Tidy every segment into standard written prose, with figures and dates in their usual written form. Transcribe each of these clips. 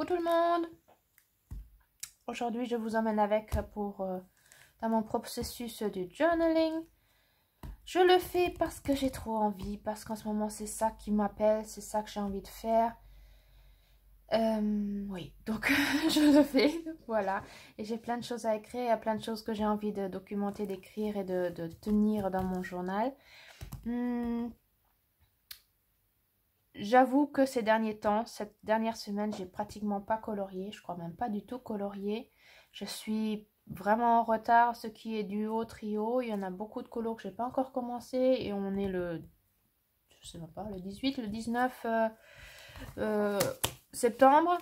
tout le monde. Aujourd'hui, je vous emmène avec dans mon processus du journaling. Je le fais parce que j'ai trop envie, parce qu'en ce moment, c'est ça qui m'appelle, c'est ça que j'ai envie de faire. Oui, donc je le fais, voilà. Et j'ai plein de choses à écrire, il y a plein de choses que j'ai envie de documenter, d'écrire et de tenir dans mon journal. J'avoue que ces derniers temps, cette dernière semaine, j'ai pratiquement pas colorié. Je crois même pas du tout colorié. Je suis vraiment en retard, ce qui est dû au trio. Il y en a beaucoup de colos que j'ai pas encore commencé. Et on est je sais même pas, le 18, le 19 septembre.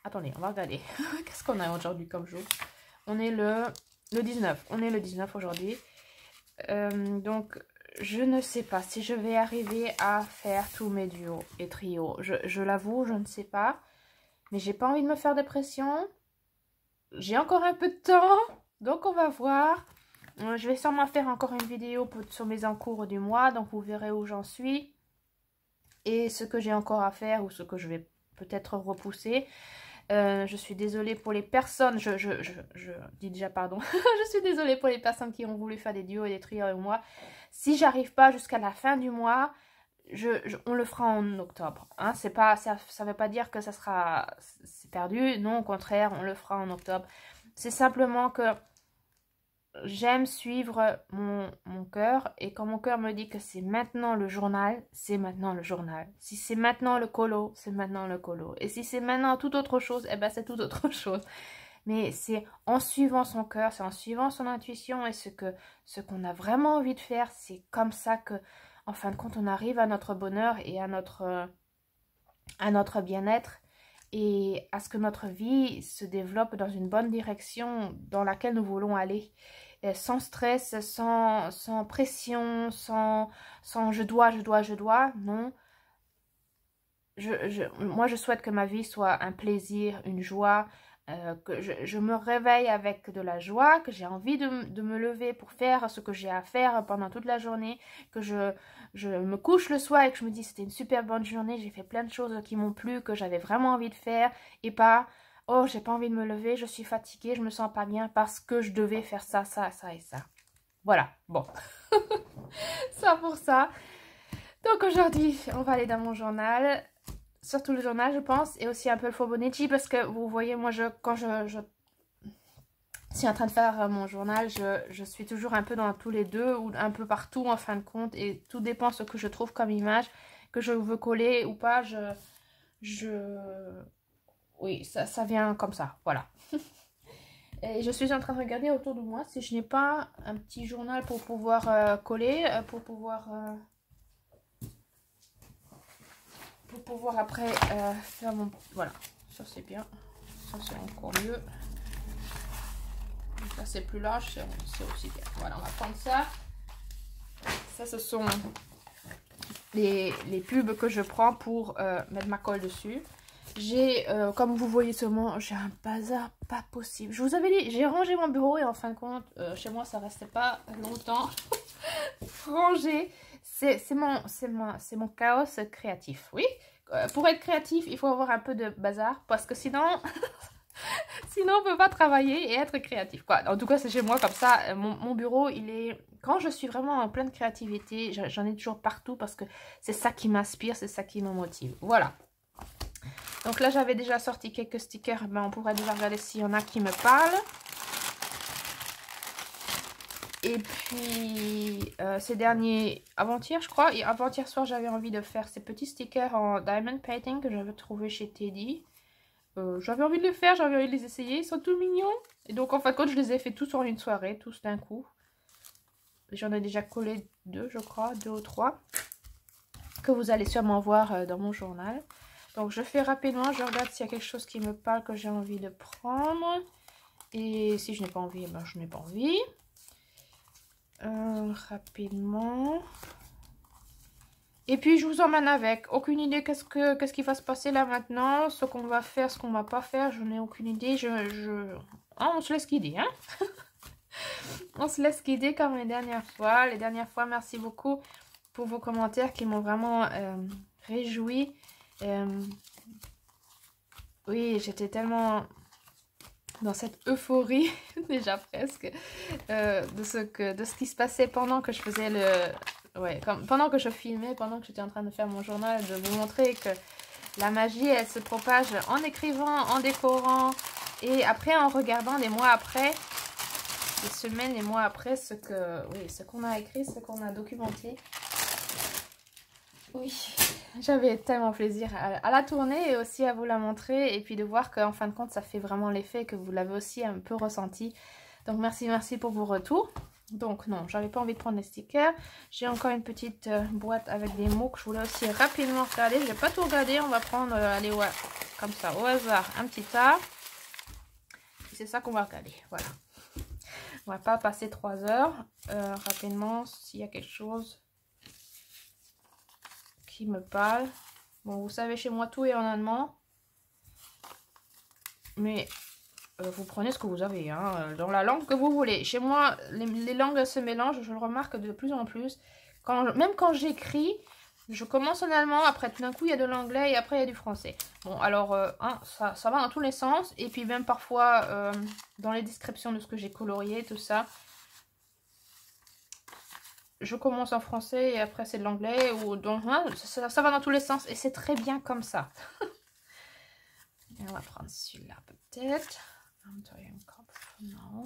Attendez, on va regarder. Qu'est-ce qu'on a aujourd'hui comme jour? On est le 19. On est le 19 aujourd'hui. Donc... je ne sais pas si je vais arriver à faire tous mes duos et trios. Je l'avoue, je ne sais pas. Mais j'ai pas envie de me faire de pression. J'ai encore un peu de temps. Donc on va voir. Je vais sûrement faire encore une vidéo sur mes encours du mois. Donc vous verrez où j'en suis. Et ce que j'ai encore à faire ou ce que je vais peut-être repousser. Je suis désolée pour les personnes, je dis déjà pardon, je suis désolée pour les personnes qui ont voulu faire des duos et des trios avec moi. Si j'arrive pas jusqu'à la fin du mois, on le fera en octobre. Hein. C'est pas, ça veut pas dire que c'est perdu, non, au contraire, on le fera en octobre. C'est simplement que j'aime suivre mon cœur, et quand mon cœur me dit que c'est maintenant le journal, c'est maintenant le journal. Si c'est maintenant le colo, c'est maintenant le colo. Et si c'est maintenant toute autre chose, eh ben c'est toute autre chose. Mais c'est en suivant son cœur, c'est en suivant son intuition et ce qu'on a vraiment envie de faire, c'est comme ça que, en fin de compte, on arrive à notre bonheur et à notre bien-être et à ce que notre vie se développe dans une bonne direction dans laquelle nous voulons aller. Sans stress, sans pression, sans je dois, non. Moi, je souhaite que ma vie soit un plaisir, une joie, que je me réveille avec de la joie, que j'ai envie de me lever pour faire ce que j'ai à faire pendant toute la journée, que je me couche le soir et que je me dis c'était une super bonne journée, j'ai fait plein de choses qui m'ont plu, que j'avais vraiment envie de faire, et pas... oh, j'ai pas envie de me lever, je suis fatiguée, je me sens pas bien parce que je devais faire ça, ça, ça et ça. Voilà, bon. Ça pour ça. Donc aujourd'hui, on va aller dans mon journal. Surtout le journal, je pense, et aussi un peu le Fibonacci parce que vous voyez, moi, quand je suis en train de faire mon journal, je suis toujours un peu dans tous les deux ou un peu partout en fin de compte, et tout dépend de ce que je trouve comme image, que je veux coller ou pas, oui, ça vient comme ça, voilà. Et je suis en train de regarder autour de moi si je n'ai pas un petit journal pour pouvoir coller, pour pouvoir après faire mon... voilà, ça c'est bien, ça c'est encore mieux. Là c'est plus large, c'est aussi bien. Voilà, on va prendre ça. Ça, ce sont les pubs que je prends pour mettre ma colle dessus. J'ai, comme vous voyez seulement, j'ai un bazar pas possible. Je vous avais dit, j'ai rangé mon bureau et en fin de compte, chez moi, ça restait pas longtemps rangé. C'est mon chaos créatif, oui. Pour être créatif, il faut avoir un peu de bazar parce que sinon, sinon on peut pas travailler et être créatif, quoi. En tout cas, c'est chez moi comme ça. Mon bureau, il est... quand je suis vraiment en pleine créativité, j'en ai toujours partout parce que c'est ça qui m'inspire, c'est ça qui me motive. Voilà. Donc là, j'avais déjà sorti quelques stickers. Ben, on pourrait déjà regarder s'il y en a qui me parlent. Et puis, ces derniers... avant-hier, je crois. Et avant-hier soir, j'avais envie de faire ces petits stickers en diamond painting que j'avais trouvé chez Teddy. J'avais envie de les faire, j'avais envie de les essayer. Ils sont tout mignons. Et donc, en fin de compte, je les ai fait tous en une soirée, tous d'un coup. J'en ai déjà collé 2, je crois. 2 ou 3. Que vous allez sûrement voir dans mon journal. Donc je fais rapidement, je regarde s'il y a quelque chose qui me parle que j'ai envie de prendre. Et si je n'ai pas envie, ben je n'ai pas envie. Rapidement. Et puis je vous emmène avec. Aucune idée qu'est-ce qui va se passer là maintenant. Ce qu'on va faire, ce qu'on va pas faire. Je n'ai aucune idée. Ah, on se laisse guider, hein. On se laisse guider comme les dernières fois. Les dernières fois, merci beaucoup pour vos commentaires qui m'ont vraiment réjoui. Oui, j'étais tellement dans cette euphorie, déjà presque, de ce qui se passait pendant que je faisais le... Ouais, pendant que je filmais, pendant que j'étais en train de faire mon journal, de vous montrer que la magie, elle se propage en écrivant, en décorant, et après en regardant des mois après, des semaines et mois après, ce qu'on a écrit, ce qu'on a documenté. Oui, j'avais tellement plaisir à la tourner et aussi à vous la montrer. Et puis de voir qu'en fin de compte, ça fait vraiment l'effet que vous l'avez aussi un peu ressenti. Donc merci pour vos retours. Donc non, j'avais pas envie de prendre les stickers. J'ai encore une petite boîte avec des mots que je voulais aussi rapidement regarder. Je vais pas tout regarder, on va prendre, allez, ouais, comme ça, au hasard, un petit tas. C'est ça qu'on va regarder, voilà. On va pas passer 3 heures. Rapidement, s'il y a quelque chose qui me parle. Bon, vous savez, chez moi, tout est en allemand. Mais vous prenez ce que vous avez, hein, dans la langue que vous voulez. Chez moi, les langues se mélangent, je le remarque de plus en plus. Même quand j'écris, je commence en allemand, après tout d'un coup, il y a de l'anglais et après, il y a du français. Bon, alors, hein, ça va dans tous les sens. Et puis même parfois, dans les descriptions de ce que j'ai colorié, tout ça, je commence en français et après, c'est de l'anglais. Ou hein, ça va dans tous les sens et c'est très bien comme ça. Et on va prendre celui-là peut-être. Non.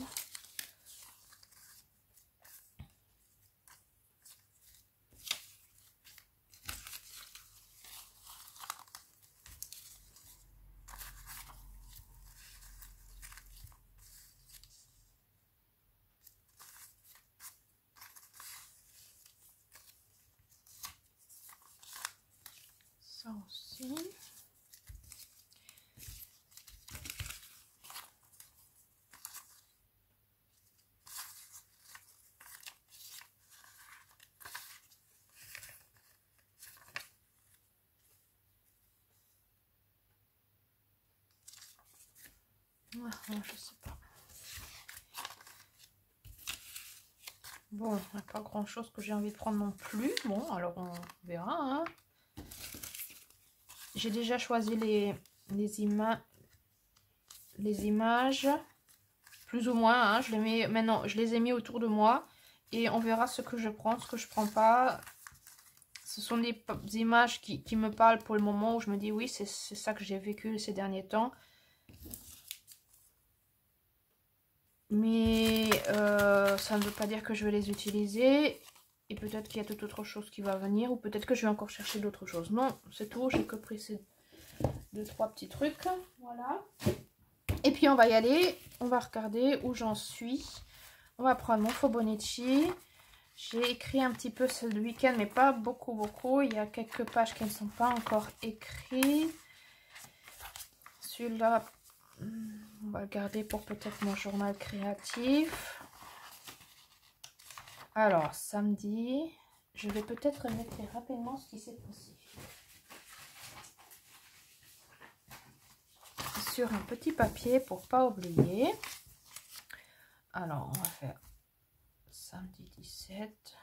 Ça aussi. Ah, je sais pas. Bon, il n'y a pas grand chose que j'ai envie de prendre non plus. Bon, alors on verra. Hein. J'ai déjà choisi les images, plus ou moins. Hein. Je les mets maintenant, je les ai mis autour de moi et on verra ce que je prends, ce que je prends pas. Ce sont des images qui me parlent pour le moment où je me dis oui, c'est ça que j'ai vécu ces derniers temps. Mais ça ne veut pas dire que je vais les utiliser. Et peut-être qu'il y a toute autre chose qui va venir. Ou peut-être que je vais encore chercher d'autres choses. Non, c'est tout. J'ai que pris ces 2-3 petits trucs. Voilà. Et puis on va y aller. On va regarder où j'en suis. On va prendre mon Fibonacci. J'ai écrit un petit peu ce week-end. Mais pas beaucoup. Il y a quelques pages qui ne sont pas encore écrites. Celui-là... On va le garder pour peut-être mon journal créatif. Alors, samedi, je vais peut-être mettre rapidement ce qui s'est passé. Sur un petit papier pour pas oublier. Alors, on va faire samedi 17.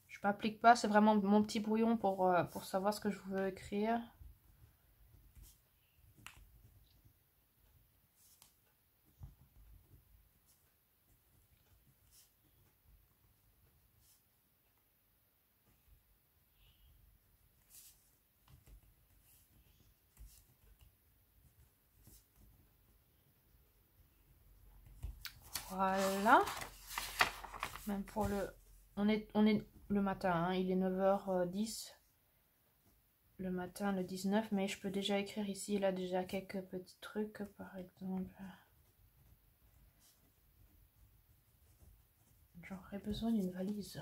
Je m'applique pas, c'est vraiment mon petit brouillon pour savoir ce que je veux écrire. Voilà. Même pour le... On est le matin, hein, il est 9h10. Le matin, le 19, mais je peux déjà écrire ici, là, déjà quelques petits trucs, par exemple. J'aurais besoin d'une valise.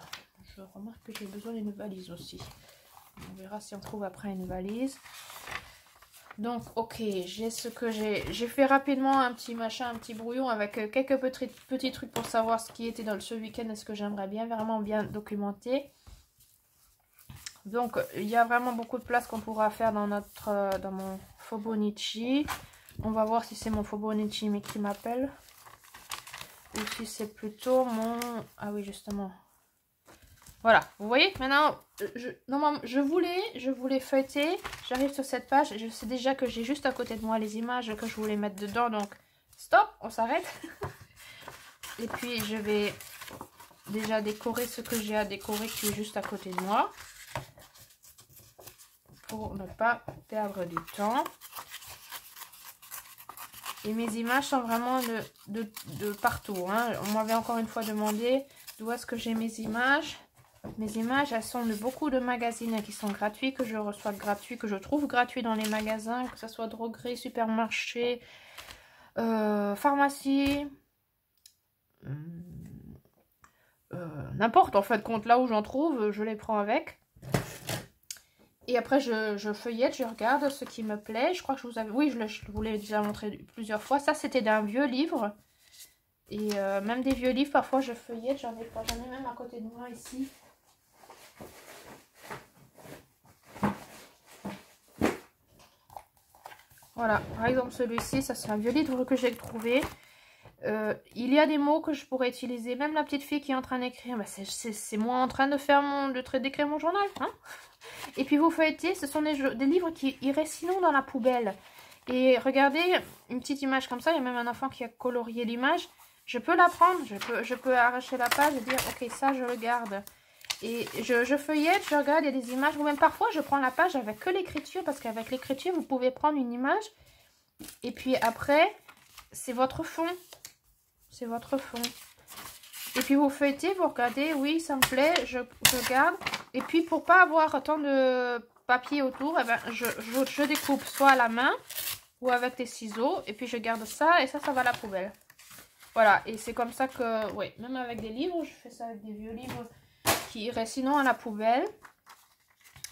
Je remarque que j'ai besoin d'une valise aussi. On verra si on trouve après une valise. Donc, ok, j'ai ce que j'ai. J'ai fait rapidement un petit machin, un petit brouillon avec quelques petits trucs pour savoir ce qui était dans ce week-end et ce que j'aimerais bien, vraiment bien documenter. Donc, il y a vraiment beaucoup de place qu'on pourra faire dans dans mon Fobonichi. On va voir si c'est mon Fobonichi mais qui m'appelle. Ou si c'est plutôt mon... Ah oui, justement. Voilà, vous voyez, maintenant, normalement, je voulais feuilleter. J'arrive sur cette page. Je sais déjà que j'ai juste à côté de moi les images que je voulais mettre dedans. Donc, stop, on s'arrête. Et puis, je vais déjà décorer ce que j'ai à décorer qui est juste à côté de moi. Pour ne pas perdre du temps. Et mes images sont vraiment de partout. Hein. On m'avait encore une fois demandé d'où est-ce que j'ai mes images. Mes images, elles sont de beaucoup de magazines qui sont gratuits, que je reçois gratuits, que je trouve gratuits dans les magasins, que ce soit droguerie, supermarché, pharmacie, n'importe en fait compte, là où j'en trouve, je les prends avec. Et après, je feuillette, je regarde ce qui me plaît. Je crois que je vous avais... Oui, je vous l'ai déjà montré plusieurs fois. Ça, c'était d'un vieux livre. Et même des vieux livres, parfois, je feuillette. J'en ai pas. J'en ai même à côté de moi, ici. Voilà. Par exemple, celui-ci, ça, c'est un vieux livre que j'ai trouvé. Il y a des mots que je pourrais utiliser. Même la petite fille qui est en train d'écrire, bah, c'est moi en train de faire d'écrire mon journal. Hein. Et puis vous feuilletez, ce sont des livres qui iraient sinon dans la poubelle. Et regardez, une petite image comme ça, il y a même un enfant qui a colorié l'image. Je peux la prendre, je peux arracher la page et dire ok, ça je le garde. Et je feuillette, je regarde, il y a des images. Ou même parfois je prends la page avec que l'écriture, parce qu'avec l'écriture vous pouvez prendre une image. Et puis après, c'est votre fond. C'est votre fond. Et puis vous feuilletez, vous regardez, oui ça me plaît, je garde. Et puis pour pas avoir tant de papier autour, eh ben, je découpe soit à la main ou avec des ciseaux. Et puis je garde ça et ça va à la poubelle. Voilà, et c'est comme ça que, oui, même avec des livres, je fais ça avec des vieux livres qui iraient sinon à la poubelle.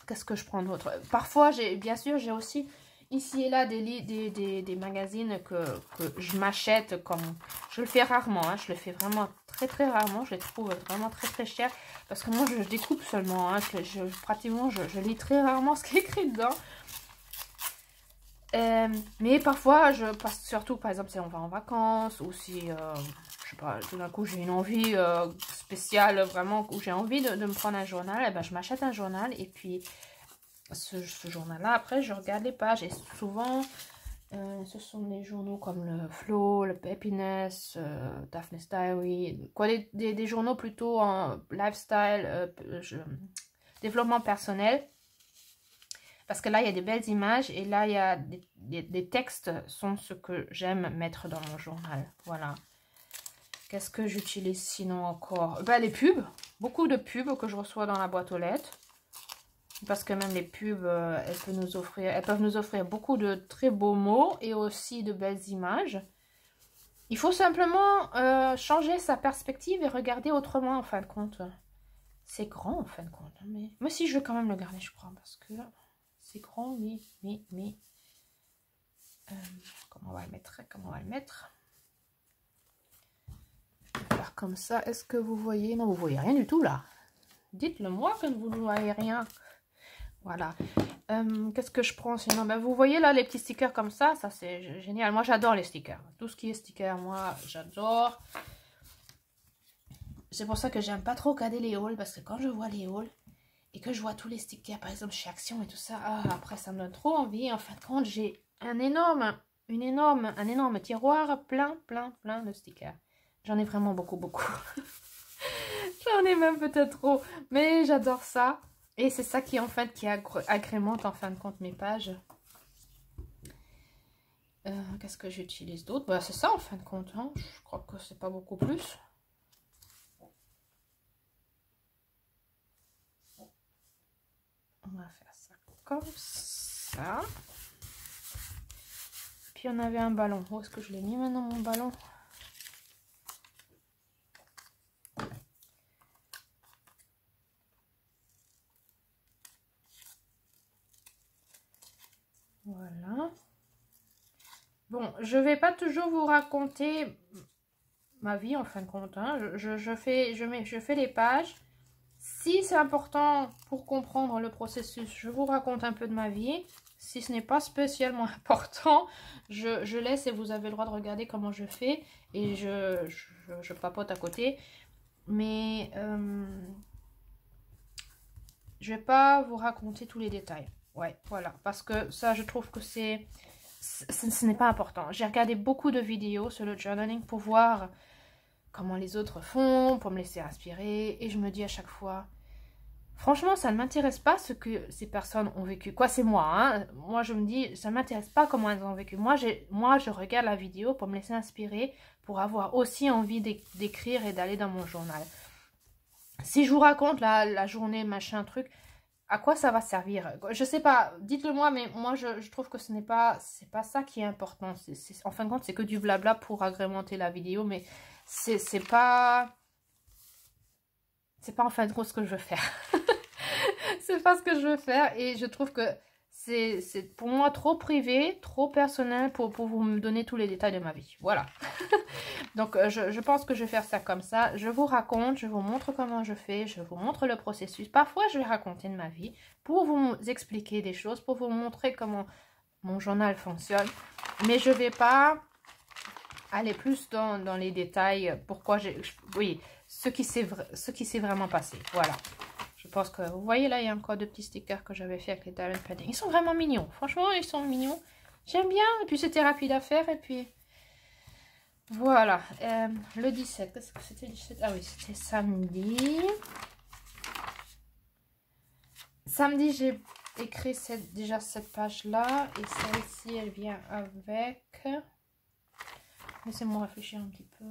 Qu'est-ce que je prends d'autre? Parfois, bien sûr, j'ai aussi ici et là des magazines que je m'achète comme... Je le fais rarement, hein, je le fais vraiment très rarement. Je les trouve vraiment très cher. Parce que moi, je découpe seulement. Hein, pratiquement, je lis très rarement ce qui est écrit dedans. Mais parfois, je passe surtout, par exemple, si on va en vacances ou si, je sais pas, tout d'un coup, j'ai une envie spéciale, vraiment, où j'ai envie de me prendre un journal, et ben, je m'achète un journal et puis ce journal-là, après, je regarde les pages et souvent, ce sont des journaux comme le Flow, le Happiness, Daphne's Diary, quoi, des journaux plutôt en lifestyle, développement personnel. Parce que là, il y a des belles images et là, il y a des textes sont ce que j'aime mettre dans mon journal. Voilà. Qu'est-ce que j'utilise sinon encore? Ben, les pubs. Beaucoup de pubs que je reçois dans la boîte aux lettres. Parce que même les pubs, elles peuvent nous offrir beaucoup de très beaux mots et aussi de belles images. Il faut simplement changer sa perspective et regarder autrement en fin de compte. C'est grand en fin de compte. Mais si, je vais quand même le garder, je crois. Parce que... c'est grand, mais comment on va le mettre? Comment on va le mettre? Je vais faire comme ça. Est-ce que vous voyez? Non, vous voyez rien du tout là. Dites-le moi que vous ne voyez rien. Voilà. Qu'est-ce que je prends sinon? Ben, vous voyez là les petits stickers comme ça c'est génial. Moi j'adore les stickers. Tout ce qui est stickers, moi j'adore. C'est pour ça que j'aime pas trop regarder les hauls, parce que quand je vois les hauls et que je vois tous les stickers, par exemple chez Action et tout ça, après ça me donne trop envie. En fin de compte, j'ai un énorme tiroir plein de stickers. J'en ai vraiment beaucoup. J'en ai même peut-être trop, mais j'adore ça. Et c'est ça qui en fait qui agrémente en fin de compte mes pages. Qu'est-ce que j'utilise d'autre? Bah, c'est ça en fin de compte. Hein. Je crois que c'est pas beaucoup plus. On va faire ça comme ça. Puis on avait un ballon. Où est-ce que je l'ai mis maintenant mon ballon? je vais pas toujours vous raconter ma vie en fin de compte. Hein. Je fais les pages. Si c'est important pour comprendre le processus, je vous raconte un peu de ma vie. Si ce n'est pas spécialement important, je laisse et vous avez le droit de regarder comment je fais. Et je papote à côté. Mais je vais pas vous raconter tous les détails. Ouais, voilà. Parce que ça, je trouve que ce n'est pas important. J'ai regardé beaucoup de vidéos sur le journaling pour voir comment les autres font, pour me laisser inspirer. Et je me dis à chaque fois, franchement, ça ne m'intéresse pas ce que ces personnes ont vécu. Quoi, c'est moi, hein. Moi, je me dis, ça ne m'intéresse pas comment elles ont vécu. Moi, je regarde la vidéo pour me laisser inspirer, pour avoir aussi envie d'écrire et d'aller dans mon journal. Si je vous raconte la journée, machin, truc, à quoi ça va servir? Je sais pas, dites-le moi, mais moi, je trouve que c'est pas ça qui est important. En fin de compte, c'est que du blabla pour agrémenter la vidéo, mais c'est pas en fin de compte ce que je veux faire. C'est pas ce que je veux faire et je trouve que c'est pour moi trop privé, trop personnel pour vous me donner tous les détails de ma vie. Voilà. Donc je pense que je vais faire ça comme ça. Je vous raconte, je vous montre comment je fais, je vous montre le processus. Parfois je vais raconter de ma vie pour vous expliquer des choses, pour vous montrer comment mon journal fonctionne. Mais je vais pas aller plus dans les détails, pourquoi oui, ce qui s'est vraiment passé. Voilà. Je pense que vous voyez là, il y a encore deux petits stickers que j'avais fait avec les diamond padding. Ils sont vraiment mignons. Franchement, ils sont mignons. J'aime bien. Et puis c'était rapide à faire. Et puis voilà. Le 17. Qu'est-ce que c'était le 17? Ah oui, c'était samedi. Samedi, j'ai écrit déjà cette page-là. Et celle-ci, elle vient avec. Laissez-moi réfléchir un petit peu.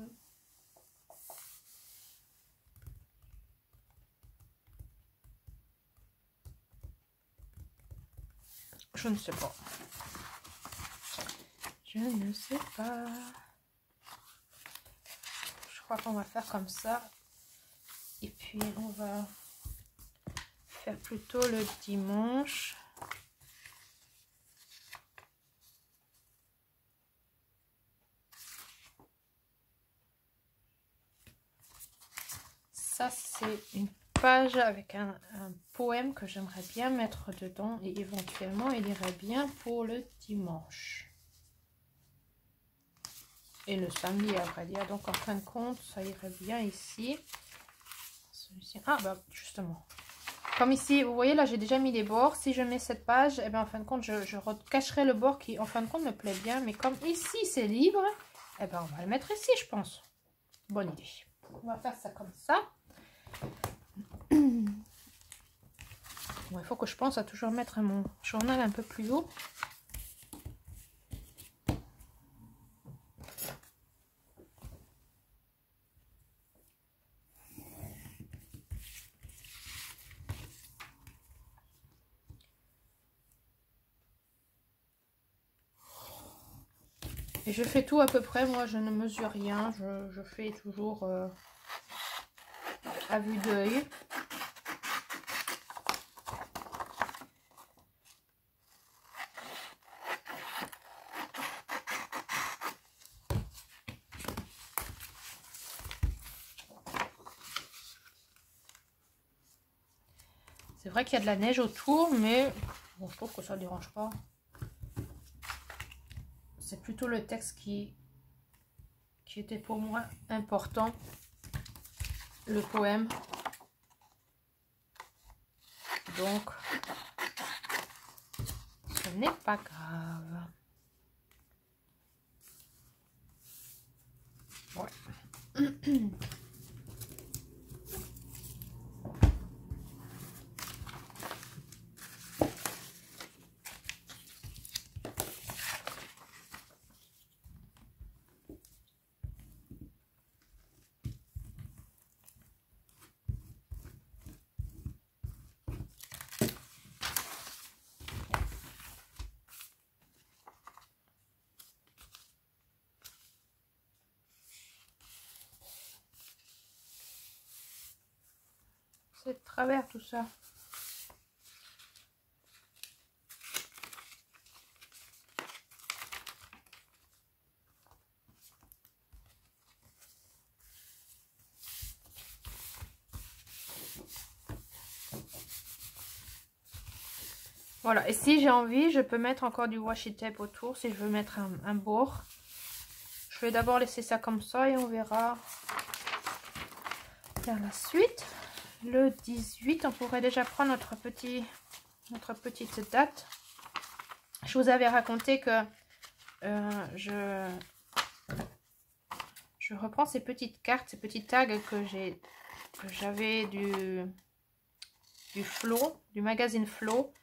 Je ne sais pas. Je ne sais pas. Je crois qu'on va faire comme ça. Et puis, on va faire plutôt le dimanche. Ça, c'est une page avec un poème que j'aimerais bien mettre dedans. Et éventuellement, il irait bien pour le dimanche. Et le samedi, à vrai dire. Donc, en fin de compte, ça irait bien ici. Ah, bah, justement. Comme ici, vous voyez, là, j'ai déjà mis les bords. Si je mets cette page, eh bien, en fin de compte, je cacherai le bord qui, en fin de compte, me plaît bien. Mais comme ici, c'est libre, eh bien, on va le mettre ici, je pense. Bonne idée. On va faire ça comme ça. Bon, il faut que je pense à toujours mettre mon journal un peu plus haut. Et je fais tout à peu près, moi je ne mesure rien, je fais toujours à vue d'œil. C'est vrai qu'il y a de la neige autour, mais bon, je trouve que ça ne dérange pas. C'est plutôt le texte qui était pour moi important, le poème. Donc, ce n'est pas grave. Ouais. C'est de travers tout ça. Voilà, et si j'ai envie, je peux mettre encore du washi tape autour si je veux mettre un bord. Je vais d'abord laisser ça comme ça et on verra vers la suite. Le 18, on pourrait déjà prendre notre petite date. Je vous avais raconté que je reprends ces petites cartes, ces petits tags que j'avais du Flow, du magazine Flow,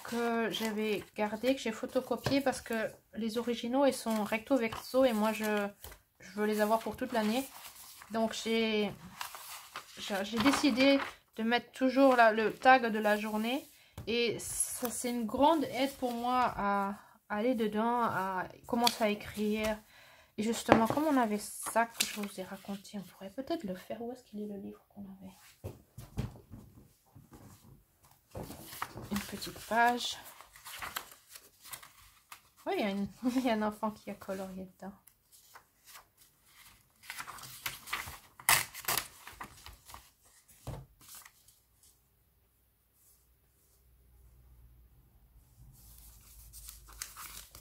que j'avais gardé, que j'ai photocopié parce que les originaux ils sont recto verso et moi je veux les avoir pour toute l'année. Donc j'ai décidé de mettre toujours là, le tag de la journée et ça c'est une grande aide pour moi à aller dedans, à commencer à écrire. Et justement, comme on avait ça que je vous ai raconté, on pourrait peut-être le faire. Où est-ce qu'il est le livre qu'on avait? Une petite page. Oui, il y a un enfant qui a colorié dedans.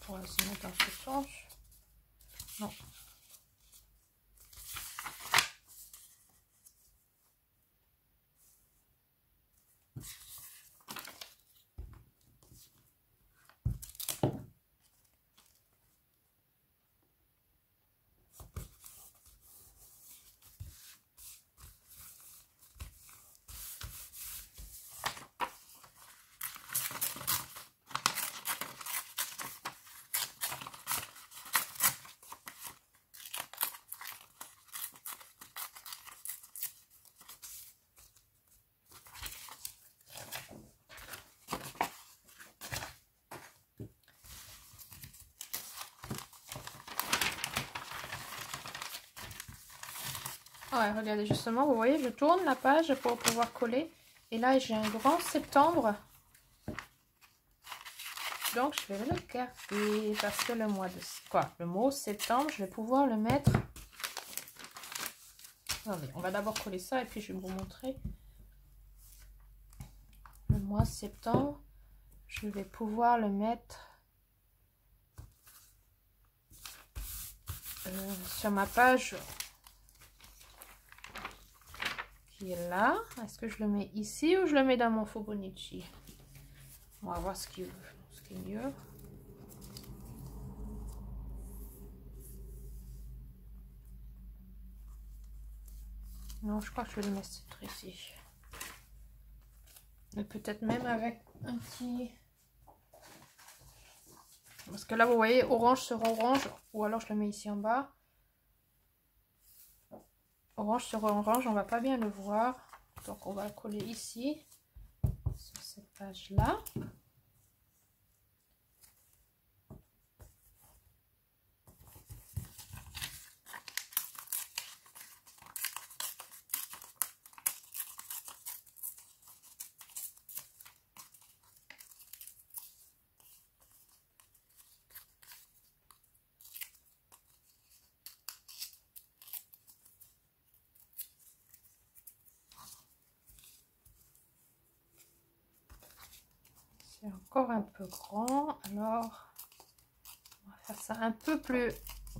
On va se mettre dans ce sens. Non. Ouais, regardez, justement, vous voyez, je tourne la page pour pouvoir coller. Et là, j'ai un grand septembre. Donc, je vais le garder parce que le mois de... Quoi? Le mot septembre, je vais pouvoir le mettre... Attendez, on va d'abord coller ça et puis je vais vous montrer. Le mois de septembre, je vais pouvoir le mettre sur ma page qui est là. Est-ce que je le mets ici ou je le mets dans mon Fibonacci? On va voir ce qui est mieux. Non, je crois que je vais le mettre ici. Et peut-être même avec un petit... Parce que là, vous voyez, orange sur orange. Ou alors, je le mets ici en bas. Orange sur orange, on va pas bien le voir. Donc, on va le coller ici. Sur cette page-là. C'est encore un peu grand, alors on va faire ça un peu plus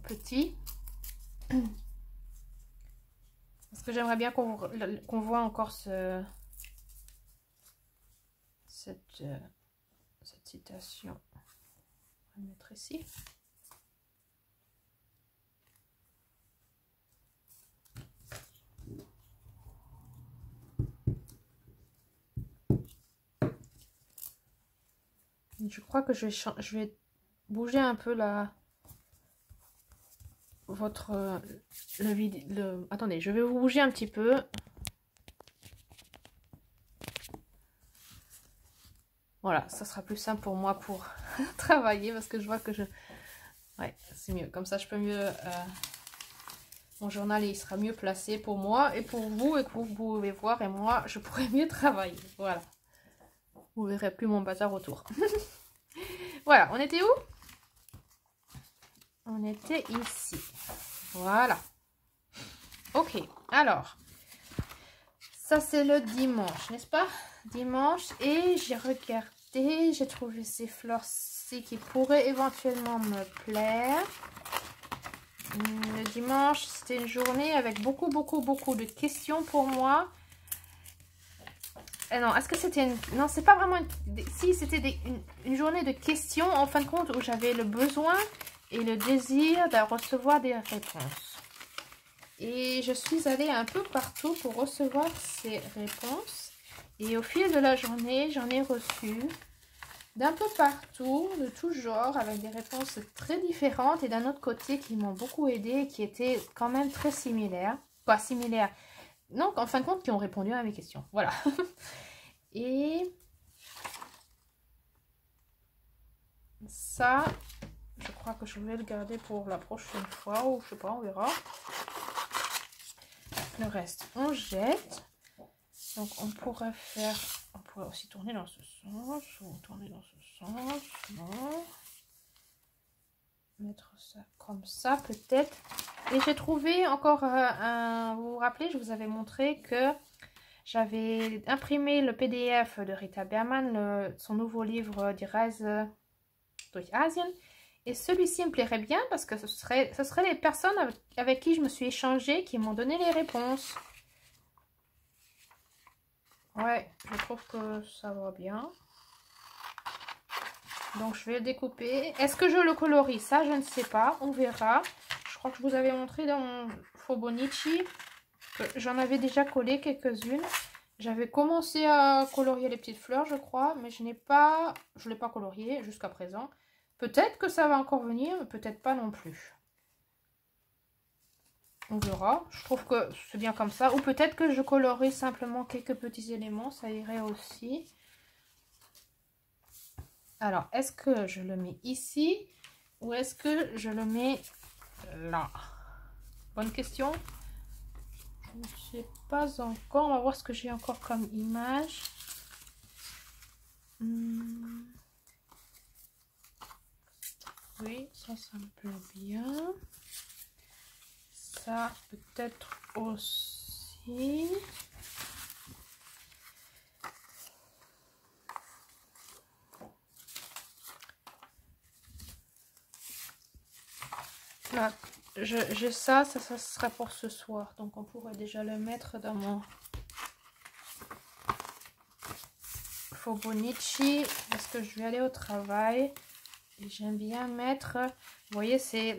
petit parce que j'aimerais bien qu'on voit encore cette citation. On va le mettre ici. Je crois que je vais bouger un peu attendez, je vais vous bouger un petit peu. Voilà, ça sera plus simple pour moi pour travailler parce que je vois que ouais, c'est mieux. Comme ça, je peux mieux... mon journal, il sera mieux placé pour moi et pour vous et que vous pouvez voir et moi, je pourrai mieux travailler. Voilà. Vous verrez plus mon bazar autour. Voilà, on était où? On était ici. Voilà. Ok, alors, ça c'est le dimanche, n'est-ce pas? dimanche et j'ai regardé, j'ai trouvé ces fleurs-ci qui pourraient éventuellement me plaire. Le dimanche, c'était une journée avec beaucoup de questions pour moi. Non, est-ce que c'était une... Non, c'est pas vraiment... Si, c'était une journée de questions, en fin de compte, où j'avais le besoin et le désir de recevoir des réponses. Et je suis allée un peu partout pour recevoir ces réponses. Et au fil de la journée, j'en ai reçu d'un peu partout, de tout genre, avec des réponses très différentes. Et d'un autre côté, qui m'ont beaucoup aidé et qui étaient quand même très similaires. Pas similaires. Donc, en fin de compte, qui ont répondu à mes questions. Voilà. Et ça, je crois que je vais le garder pour la prochaine fois. Ou je sais pas, on verra. Le reste, on jette. Donc, on pourrait aussi tourner dans ce sens. Ou tourner dans ce sens. Non. Mettre ça comme ça, peut-être. Et j'ai trouvé encore vous vous rappelez, je vous avais montré que j'avais imprimé le PDF de Rita Berman, son nouveau livre Die Reise durch Asien. Et celui-ci me plairait bien parce que ce serait les personnes avec qui je me suis échangée qui m'ont donné les réponses. Ouais, je trouve que ça va bien. Donc je vais le découper. Est-ce que je le colorie? Ça, je ne sais pas. On verra. Je crois que je vous avais montré dans mon Fobonichi. J'en avais déjà collé quelques-unes. J'avais commencé à colorier les petites fleurs, je crois. Mais je ne l'ai pas colorié jusqu'à présent. Peut-être que ça va encore venir, mais peut-être pas non plus. On verra. Je trouve que c'est bien comme ça. Ou peut-être que je colorie simplement quelques petits éléments. Ça irait aussi. Alors, est-ce que je le mets ici ou est-ce que je le mets là? Bonne question. Je ne sais pas encore. On va voir ce que j'ai encore comme image. Oui, ça me plaît bien. Ça, peut-être aussi. Là, j'ai ça sera pour ce soir. Donc, on pourrait déjà le mettre dans mon Fobonichi parce que je vais aller au travail. Et j'aime bien mettre... Vous voyez, c'est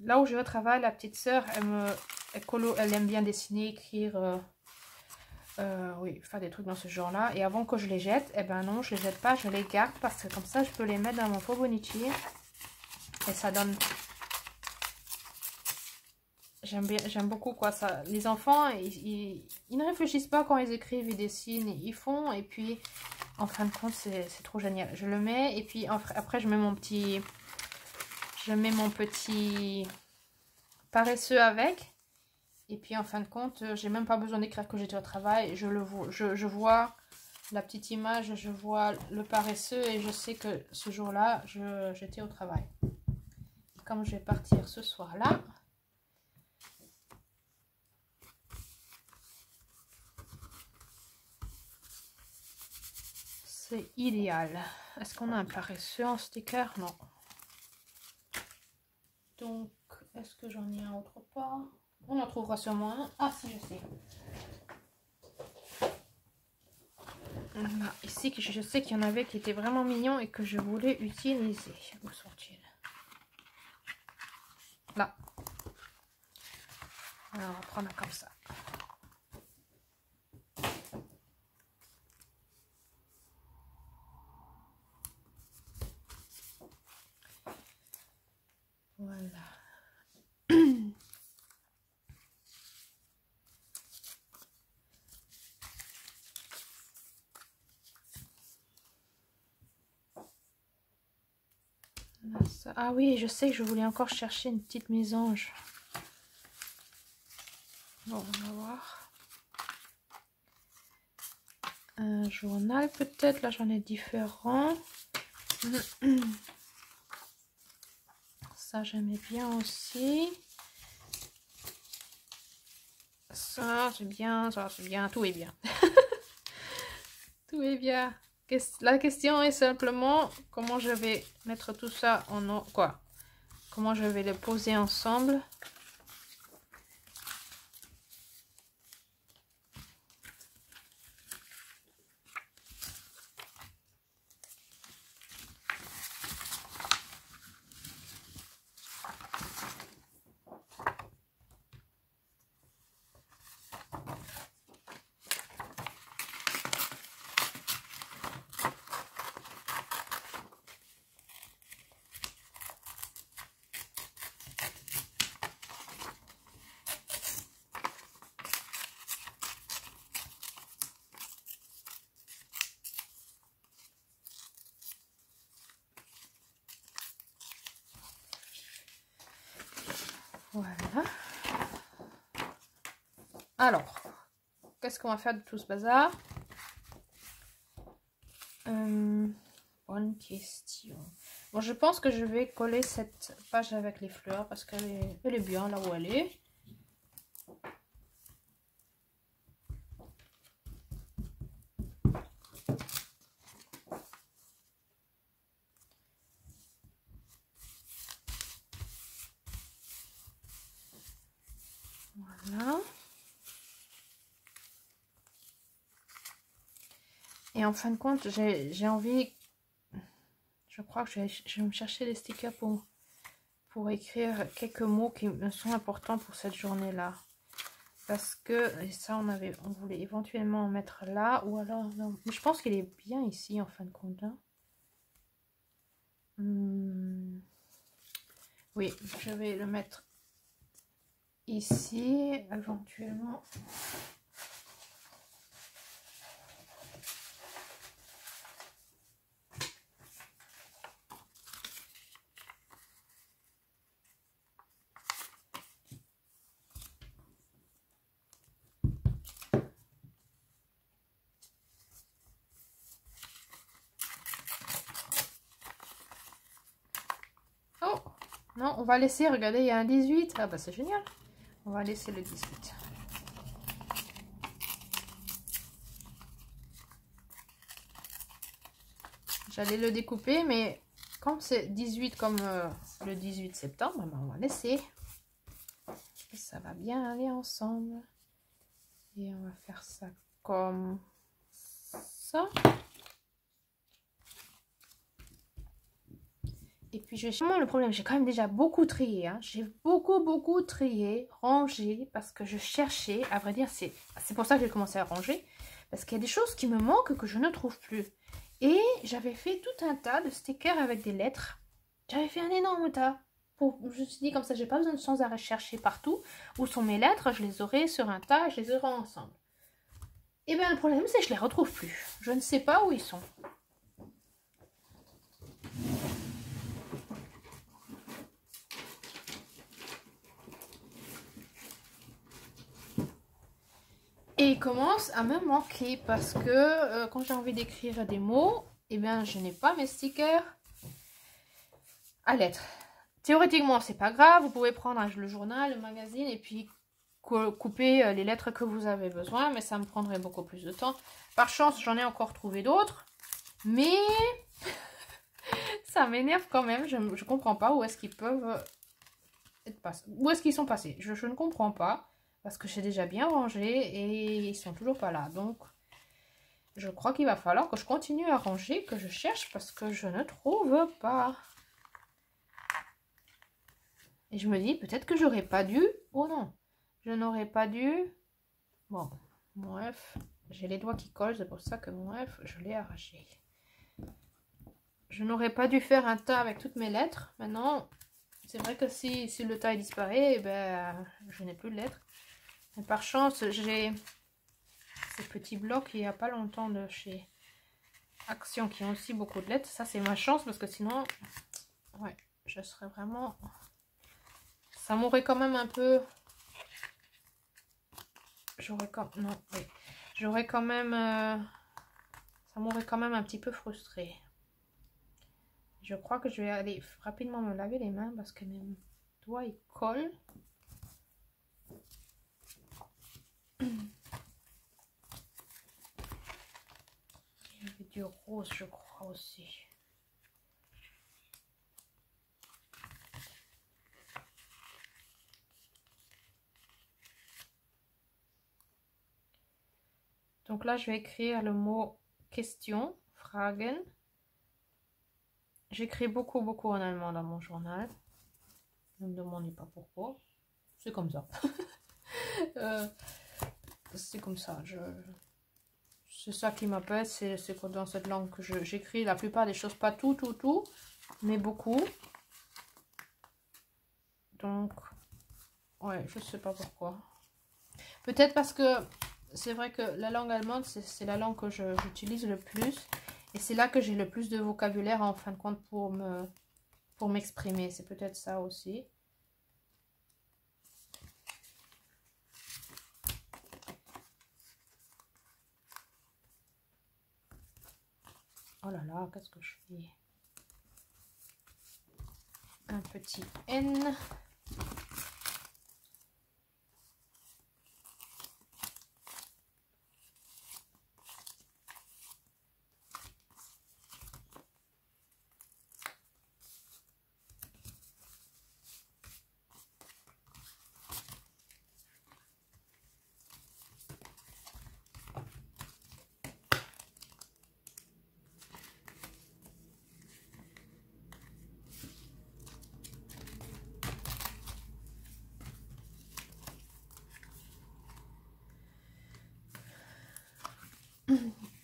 là où je vais au travail. La petite sœur, elle aime bien dessiner, écrire... oui, faire des trucs dans ce genre-là. Et avant que je les jette, eh ben non, je les jette pas, je les garde parce que comme ça, je peux les mettre dans mon Fobonichi. Et ça donne... J'aime beaucoup quoi ça. Les enfants, ils ne réfléchissent pas quand ils écrivent, ils dessinent, ils font. Et puis, en fin de compte, c'est trop génial. Je le mets et puis après, je mets mon petit... paresseux avec. Et puis, en fin de compte, j'ai même pas besoin d'écrire que j'étais au travail. Je vois la petite image, je vois le paresseux et je sais que ce jour-là, j'étais au travail. Comme je vais partir ce soir-là... C'est idéal. Est-ce qu'on a un paresseux en sticker? Non. Donc, est-ce que j'en ai un autre part? On en trouvera sûrement un. Ah, si, je sais. Là, ici, je sais qu'il y en avait qui étaient vraiment mignons et que je voulais utiliser. Où sont-ils? Là. Alors, on va prendre comme ça. Voilà. Ah oui, je sais que je voulais encore chercher une petite mésange. Bon, on va voir. Un journal peut-être. Là, j'en ai différents. Ça, j'aimais bien aussi. Ça, c'est bien. Ça, c'est bien. Tout est bien. Tout Oui, bien. La question est simplement comment je vais mettre tout ça en... Quoi? Comment je vais les poser ensemble. Voilà. Alors, qu'est-ce qu'on va faire de tout ce bazar? Bonne question. Bon, je pense que je vais coller cette page avec les fleurs parce qu'elle est bien là où elle est. Voilà. Et en fin de compte, j'ai envie... Je crois que je vais me chercher des stickers pour écrire quelques mots qui me sont importants pour cette journée-là. Parce que, et ça, on voulait éventuellement en mettre là. Ou alors, non. Mais je pense qu'il est bien ici, en fin de compte. Hein. Oui, je vais le mettre ici, éventuellement. Oh, non, on va laisser, regardez, il y a un 18. Ah bah c'est génial. On va laisser le 18. J'allais le découper, mais comme c'est 18 comme le 18 septembre, ben on va laisser. Et ça va bien aller ensemble. Et on va faire ça comme ça. Et puis, le problème, j'ai quand même déjà beaucoup trié. Hein. J'ai beaucoup trié, rangé, parce que je cherchais, à vrai dire, c'est pour ça que j'ai commencé à ranger. Parce qu'il y a des choses qui me manquent que je ne trouve plus. Et j'avais fait tout un tas de stickers avec des lettres. J'avais fait un énorme tas. Je me suis dit, comme ça, j'ai pas besoin de sans arrêt chercher partout. Où sont mes lettres? Je les aurai sur un tas, je les aurai ensemble. Et bien, le problème, c'est que je les retrouve plus. Je ne sais pas où ils sont. Et il commence à me manquer parce que quand j'ai envie d'écrire des mots, eh bien, je n'ai pas mes stickers à lettres. Théoriquement, c'est pas grave. Vous pouvez prendre le journal, le magazine et puis couper les lettres que vous avez besoin. Mais ça me prendrait beaucoup plus de temps. Par chance, j'en ai encore trouvé d'autres. Mais ça m'énerve quand même. Je comprends pas où est-ce qu'ils peuvent être passés. Où est-ce qu'ils sont passés. Je ne comprends pas. Parce que j'ai déjà bien rangé et ils sont toujours pas là. Donc, je crois qu'il va falloir que je continue à ranger, que je cherche parce que je ne trouve pas. Et je me dis, peut-être que j'aurais pas dû. Oh non, je n'aurais pas dû. Bon, bref, j'ai les doigts qui collent, c'est pour ça que bref, je l'ai arraché. Je n'aurais pas dû faire un tas avec toutes mes lettres. Maintenant, c'est vrai que si le tas disparaît, eh ben, je n'ai plus de lettres. Mais par chance, j'ai ces petits blocs il n'y a pas longtemps de chez Action qui ont aussi beaucoup de lettres. Ça, c'est ma chance parce que sinon, ouais, je serais vraiment... Ça m'aurait quand même un peu... J'aurais quand... Non, oui. J'aurais quand même... Ça m'aurait quand même un petit peu frustrée. Je crois que je vais aller rapidement me laver les mains parce que mes doigts, ils collent. du rose, je crois aussi. Donc là, je vais écrire le mot question, Fragen. J'écris beaucoup en allemand dans mon journal. Ne me demandez pas pourquoi. C'est comme ça. C'est comme ça. C'est ça qui m'appelle. C'est dans cette langue que j'écris la plupart des choses. Pas tout, mais beaucoup. Donc, ouais, je sais pas pourquoi. Peut-être parce que c'est vrai que la langue allemande, c'est la langue que j'utilise le plus. Et c'est là que j'ai le plus de vocabulaire en fin de compte pour m'exprimer. C'est peut-être ça aussi. Oh là là, qu'est-ce que je fais? Un petit N.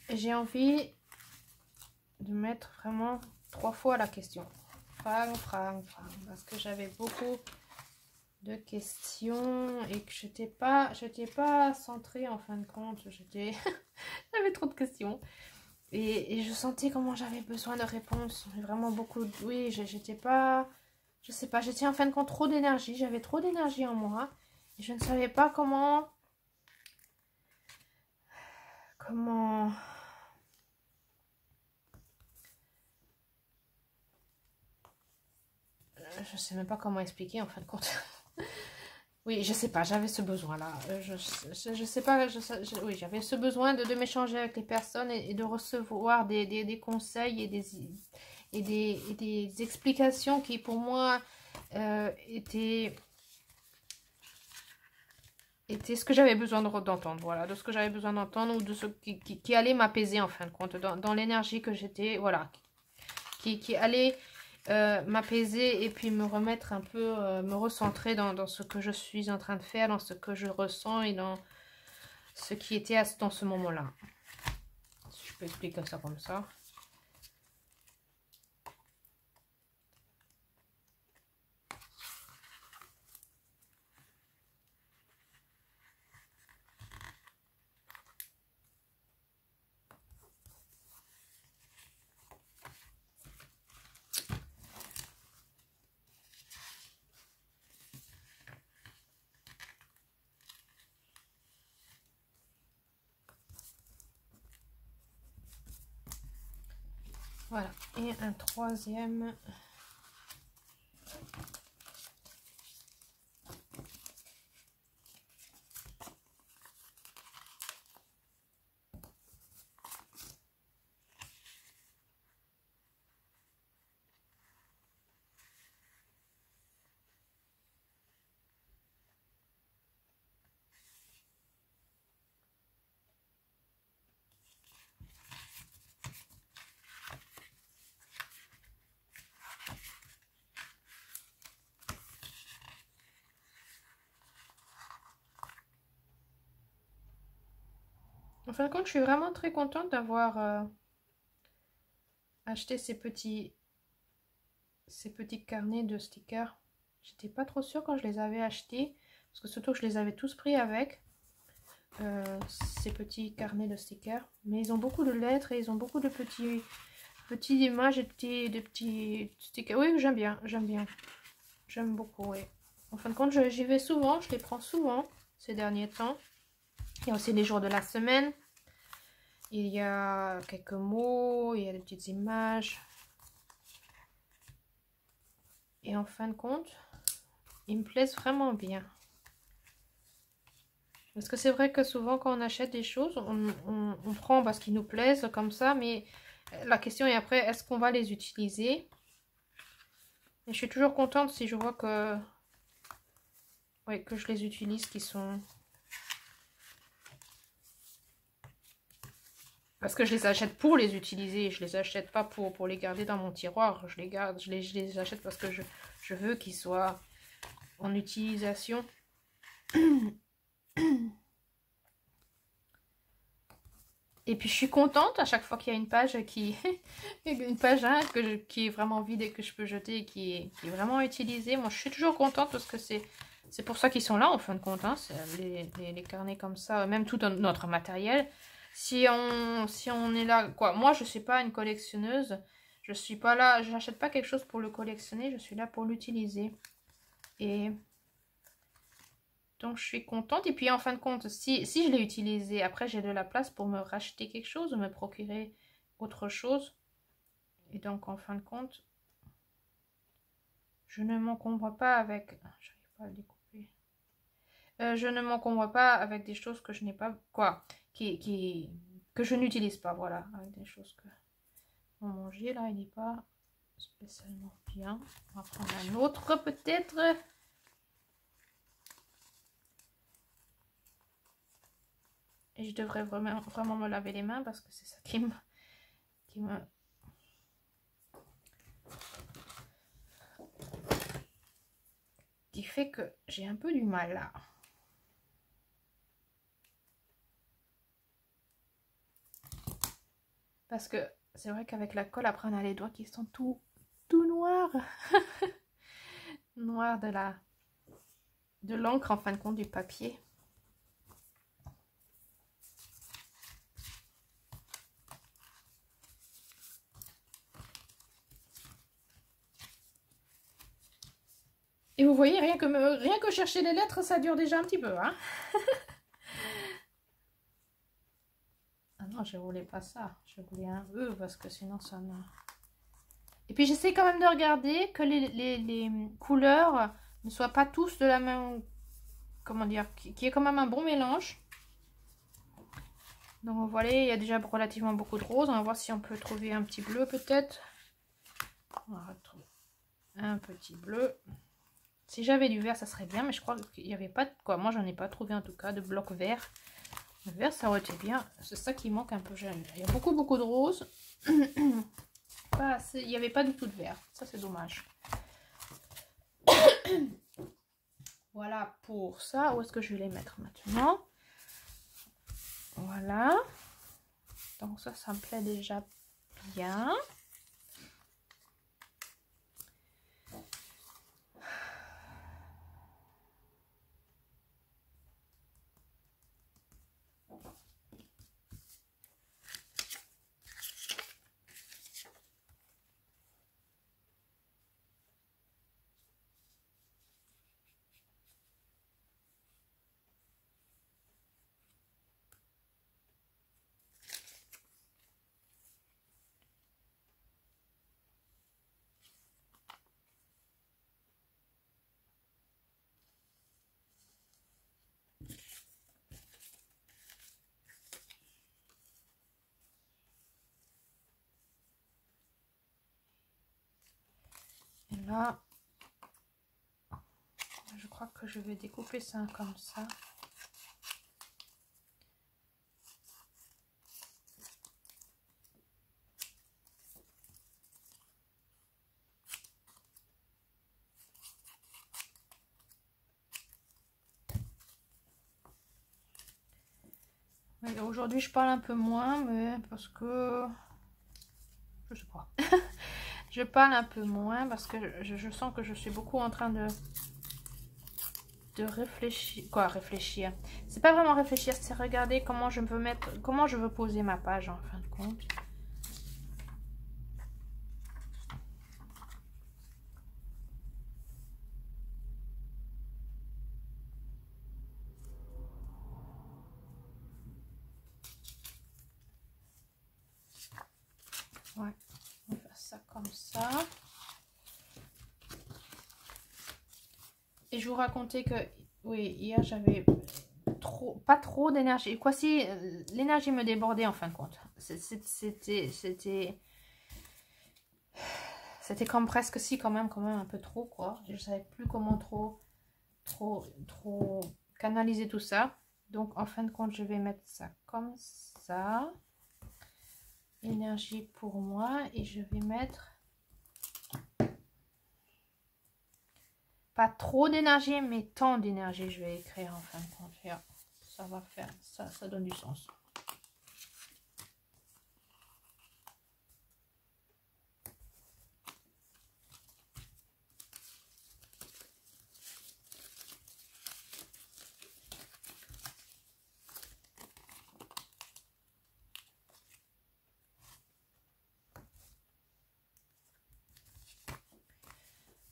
J'ai envie de mettre vraiment 3 fois la question. Fragen, parce que j'avais beaucoup de questions et que j'étais pas centrée en fin de compte. J'avais trop de questions et je sentais comment j'avais besoin de réponses. Vraiment beaucoup. Oui, j'étais pas, je sais pas, j'étais en fin de compte trop d'énergie. J'avais trop d'énergie en moi et je ne savais pas comment je sais même pas comment expliquer en fin de compte. Oui, je sais pas, j'avais ce besoin-là. Je sais pas, oui, j'avais ce besoin de m'échanger avec les personnes et de recevoir des conseils et des explications qui pour moi étaient ce que j'avais besoin d'entendre. Voilà, de ce que j'avais besoin d'entendre ou de ce qui allait m'apaiser en fin de compte, dans l'énergie que j'étais, voilà, qui allait m'apaiser et puis me remettre un peu, me recentrer dans ce que je suis en train de faire, dans ce que je ressens et dans ce qui était dans ce moment-là. Si je peux expliquer ça comme ça. Voilà, et un troisième. En fin de compte, je suis vraiment très contente d'avoir acheté ces petits carnets de stickers. J'étais pas trop sûre quand je les avais achetés, parce que surtout que je les avais tous pris avec ces petits carnets de stickers. Mais ils ont beaucoup de lettres et ils ont beaucoup de petites images et de petits stickers. Oui, j'aime bien. J'aime beaucoup, oui. En fin de compte, j'y vais souvent, je les prends souvent ces derniers temps. Il y a aussi les jours de la semaine. Il y a quelques mots, il y a des petites images. Et en fin de compte, ils me plaisent vraiment bien. Parce que c'est vrai que souvent quand on achète des choses, on prend parce qu'ils nous plaisent comme ça, mais La question est après, est-ce qu'on va les utiliser? Et je suis toujours contente si je vois que, ouais, que je les utilise, qui sont... Parce que je les achète pour les utiliser, je les achète pas pour les garder dans mon tiroir. Je les garde, je les achète parce que je veux qu'ils soient en utilisation. Et puis je suis contente à chaque fois qu'il y a une page qui une page hein, qui est vraiment vide et que je peux jeter et qui est vraiment utilisée. Moi je suis toujours contente parce que c'est pour ça qu'ils sont là en fin de compte. Hein, les carnets comme ça, même tout notre matériel. Si on est là, quoi. Moi je suis pas une collectionneuse. Je suis pas là, je n'achète pas quelque chose pour le collectionner. Je suis là pour l'utiliser. Et... donc, je suis contente. Et puis, en fin de compte, si je l'ai utilisé, après, j'ai de la place pour me racheter quelque chose ou me procurer autre chose. Et donc, en fin de compte, je ne m'encombre pas avec... j'arrive pas à le découper. Je ne m'encombre pas avec des choses que je n'ai pas... quoi que je n'utilise pas, voilà. Avec des choses que... mon manger, là, il n'est pas spécialement bien. On va prendre un autre, peut-être... et je devrais vraiment me laver les mains parce que c'est ça qui fait que j'ai un peu du mal là. Parce que c'est vrai qu'avec la colle, après on a les doigts qui sont tout noirs. Noir de l'encre en fin de compte, du papier. Et vous voyez, rien que chercher les lettres, ça dure déjà un petit peu. Hein. Ah non, je voulais pas ça. Je voulais un E parce que sinon ça me... Et puis j'essaie quand même de regarder que les couleurs ne soient pas tous de la même... comment dire, qui est quand même un bon mélange. Donc vous voyez, il y a déjà relativement beaucoup de rose. On va voir si on peut trouver un petit bleu peut-être. On va retrouver un petit bleu. Si j'avais du vert, ça serait bien, mais je crois qu'il n'y avait pas de quoi. Moi, j'en ai pas trouvé en tout cas de bloc vert. Le vert, ça aurait été bien. C'est ça qui manque un peu. Il y a beaucoup de rose. Pas assez. Il n'y avait pas du tout de vert. Ça, c'est dommage. Voilà pour ça. Où est-ce que je vais les mettre maintenant? Voilà. Donc ça me plaît déjà bien. Et là, je crois que je vais découper ça comme ça. Aujourd'hui, je parle un peu moins, mais parce que... je sais pas. Je parle un peu moins parce que je sens que je suis beaucoup en train de réfléchir. Quoi, réfléchir? C'est pas vraiment réfléchir, c'est regarder comment je veux mettre... comment je veux poser ma page en fin de compte. Ouais, on va faire ça comme ça. Et je vous racontais que, oui, hier j'avais pas trop d'énergie. Quoi si l'énergie me débordait en fin de compte. C'était comme presque si quand même un peu trop quoi. Je savais plus comment trop canaliser tout ça. Donc en fin de compte je vais mettre ça comme ça. Énergie pour moi et je vais mettre pas trop d'énergie mais tant d'énergie je vais écrire en fin de compte. Ça va faire ça donne du sens.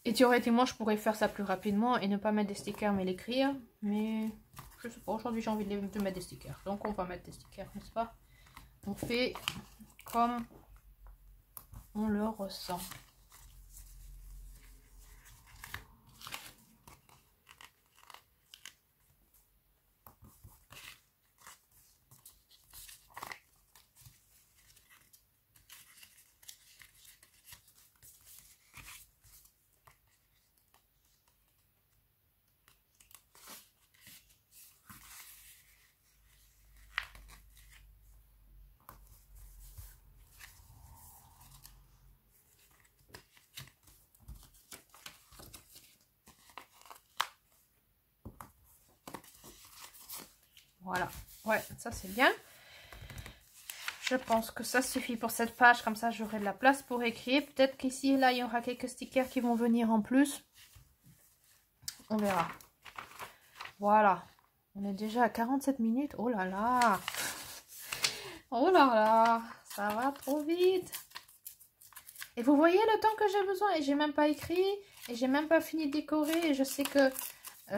Et théoriquement, je pourrais faire ça plus rapidement et ne pas mettre des stickers mais l'écrire. Mais je sais pas, aujourd'hui j'ai envie de mettre des stickers. Donc on va mettre des stickers, n'est-ce pas? On fait comme on le ressent. Voilà, ouais, ça c'est bien. Je pense que ça suffit pour cette page, comme ça j'aurai de la place pour écrire. Peut-être qu'ici et là, il y aura quelques stickers qui vont venir en plus. On verra. Voilà, on est déjà à 47 minutes. Oh là là! Oh là là! Ça va trop vite! Et vous voyez le temps que j'ai besoin, et j'ai même pas écrit, et j'ai même pas fini de décorer, et je sais que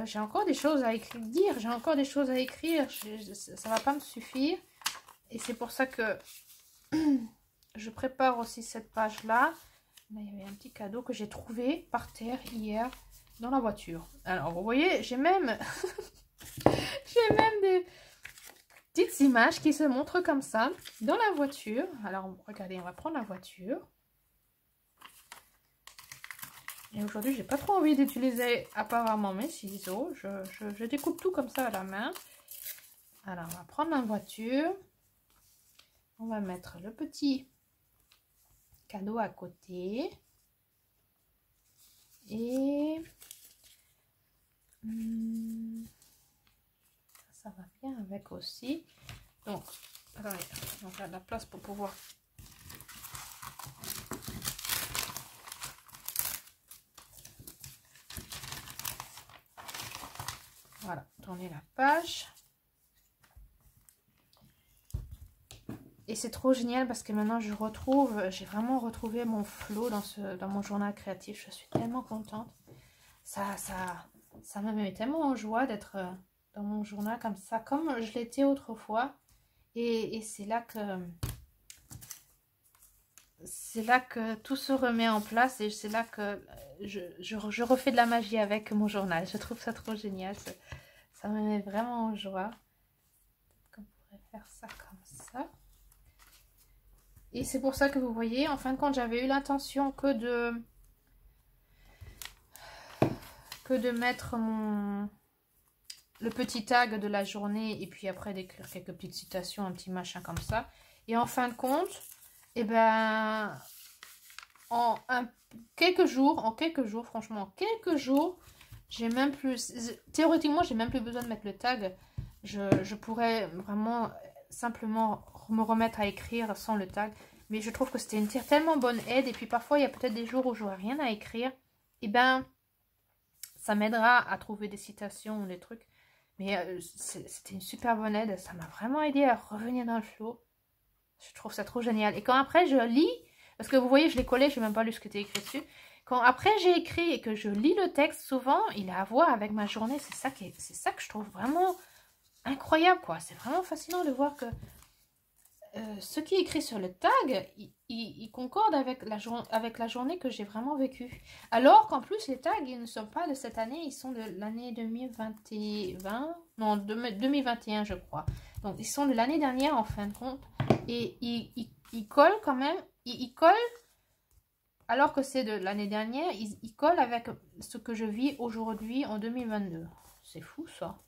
j'ai encore des choses à dire, j'ai encore des choses à écrire, ça va pas me suffire. Et c'est pour ça que je prépare aussi cette page-là. Il y avait un petit cadeau que j'ai trouvé par terre hier dans la voiture. Alors, vous voyez, j'ai même, j'ai même des petites images qui se montrent comme ça dans la voiture. Alors, regardez, on va prendre la voiture. Et aujourd'hui, j'ai pas trop envie d'utiliser apparemment mes ciseaux. Je découpe tout comme ça à la main. Alors, on va prendre la voiture. On va mettre le petit cadeau à côté. Et ça va bien avec aussi. Donc, attendez, on a de la place pour pouvoir... Voilà, tourner la page. Et c'est trop génial parce que maintenant je retrouve, j'ai vraiment retrouvé mon flow dans mon journal créatif. Je suis tellement contente. Ça me met tellement en joie d'être dans mon journal comme ça, comme je l'étais autrefois. Et c'est là que tout se remet en place et c'est là que je refais de la magie avec mon journal. Je trouve ça trop génial. Ça me met vraiment en joie. On pourrait faire ça comme ça. Et c'est pour ça que vous voyez, en fin de compte, j'avais eu l'intention que de mettre le petit tag de la journée et puis après d'écrire quelques petites citations, un petit machin comme ça. Et en fin de compte, eh ben, en quelques jours, franchement, en quelques jours, j'ai même plus, théoriquement, j'ai même plus besoin de mettre le tag. Je pourrais vraiment simplement me remettre à écrire sans le tag. Mais je trouve que c'était une tellement bonne aide. Et puis parfois, il y a peut-être des jours où j'aurai rien à écrire. Et ben, ça m'aidera à trouver des citations ou des trucs. Mais c'était une super bonne aide. Ça m'a vraiment aidé à revenir dans le flow. Je trouve ça trop génial. Et quand après, je lis, parce que vous voyez, je l'ai collé, je n'ai même pas lu ce qui était écrit dessus. Quand après, j'ai écrit et que je lis le texte, souvent, il a à voir avec ma journée. C'est ça que je trouve vraiment incroyable, quoi. C'est vraiment fascinant de voir que ce qui est écrit sur le tag, il concorde avec la journée que j'ai vraiment vécue. Alors qu'en plus, les tags, ils ne sont pas de cette année, ils sont de l'année 2021, je crois. Donc, ils sont de l'année dernière, en fin de compte. Et il colle quand même. Il colle, alors que c'est de l'année dernière, il colle avec ce que je vis aujourd'hui en 2022. C'est fou ça.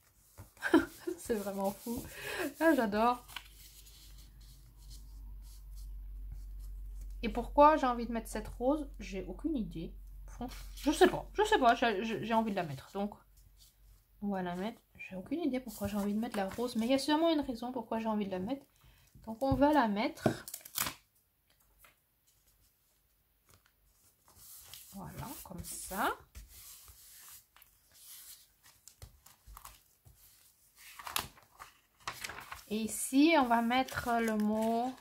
C'est vraiment fou. Ah, j'adore. Et pourquoi j'ai envie de mettre cette rose? J'ai aucune idée. Je sais pas. J'ai envie de la mettre. Donc, on va la mettre. J'ai aucune idée pourquoi j'ai envie de mettre la rose. Mais il y a sûrement une raison pourquoi j'ai envie de la mettre. Donc, on va la mettre. Voilà, comme ça. Et ici, on va mettre le mot...